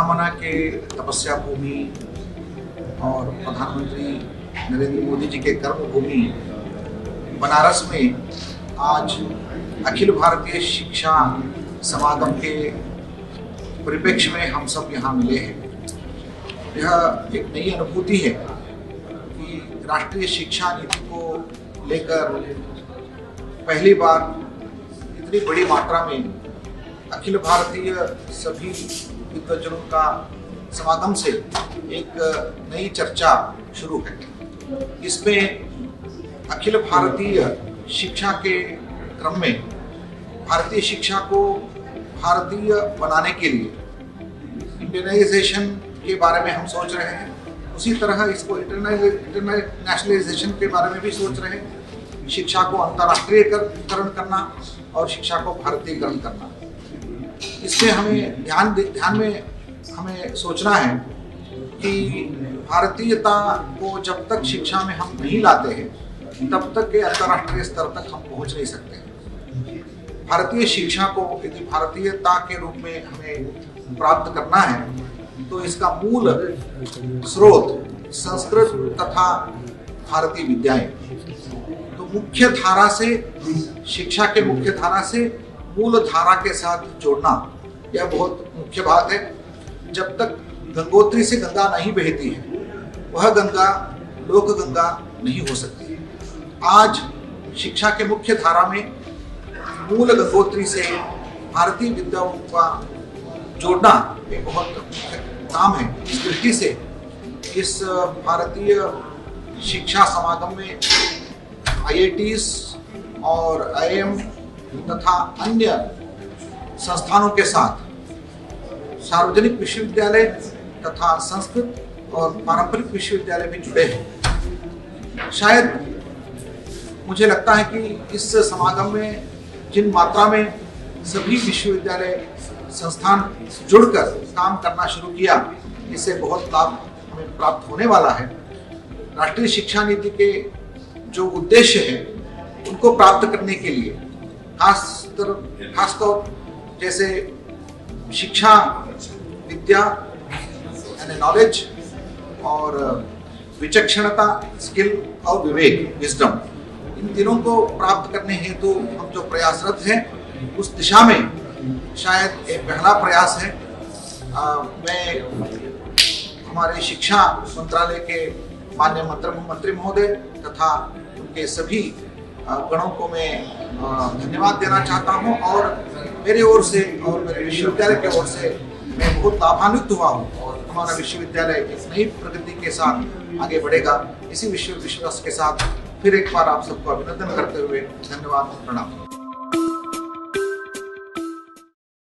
महामना के तपस्या भूमि और प्रधानमंत्री नरेंद्र मोदी जी के कर्म भूमि बनारस में आज अखिल भारतीय शिक्षा समागम के परिप्रेक्ष्य में हम सब यहाँ मिले हैं। यह एक नई अनुभूति है कि राष्ट्रीय शिक्षा नीति को लेकर पहली बार इतनी बड़ी मात्रा में अखिल भारतीय सभी विद्वजनों का समागम से एक नई चर्चा शुरू है। इसमें अखिल भारतीय शिक्षा के क्रम में भारतीय शिक्षा को भारतीय बनाने के लिए इंडियनाइजेशन के बारे में हम सोच रहे हैं, उसी तरह इसको इंटरनेशनलाइजेशन के बारे में भी सोच रहे हैं। शिक्षा को अंतर्राष्ट्रीयकरण करना और शिक्षा को भारतीयकरण करना, इसमें हमें ध्यान में हमें सोचना है कि भारतीयता को जब तक शिक्षा में हम नहीं लाते हैं तब तक के अंतर्राष्ट्रीय स्तर तक हम पहुंच नहीं सकते। भारतीय शिक्षा को यदि भारतीयता के रूप में हमें प्राप्त करना है तो इसका मूल स्रोत संस्कृत तथा भारतीय विद्याएं। तो मुख्य धारा से, शिक्षा के मुख्य धारा से मूल धारा के साथ जोड़ना यह बहुत मुख्य बात है। जब तक गंगोत्री से गंगा नहीं बहती है वह गंगा लोक गंगा नहीं हो सकती। आज शिक्षा के मुख्य धारा में मूल गंगोत्री से भारतीय विद्याओं का जोड़ना एक बहुत मुख्य काम है। इस दृष्टि से इस भारतीय शिक्षा समागम में IITs और IIM तथा अन्य संस्थानों के साथ सार्वजनिक विश्वविद्यालय तथा संस्कृत और पारंपरिक विश्वविद्यालय भी जुड़े हैं। शायद मुझे लगता है कि इस समागम में जिन मात्रा में सभी विश्वविद्यालय संस्थान जुड़कर काम करना शुरू किया, इससे बहुत लाभ हमें प्राप्त होने वाला है। राष्ट्रीय शिक्षा नीति के जो उद्देश्य है उनको प्राप्त करने के लिए खासतौर जैसे शिक्षा, विद्या यानी नॉलेज और विचक्षणता, स्किल और विवेक, विजडम, इन तीनों को प्राप्त करने हेतु हम जो प्रयासरत हैं उस दिशा में शायद एक पहला प्रयास है। मैं हमारे शिक्षा मंत्रालय के माननीय मंत्री महोदय तथा उनके सभी गणों को मैं धन्यवाद देना चाहता हूं और मेरे ओर से और मेरे विश्वविद्यालय के ओर से मैं बहुत लाभान्वित हुआ हूं और हमारा विश्वविद्यालय इस नई प्रगति के साथ आगे बढ़ेगा। इसी विश्वास के साथ फिर एक बार आप सबको अभिनंदन करते हुए धन्यवाद, प्रणाम।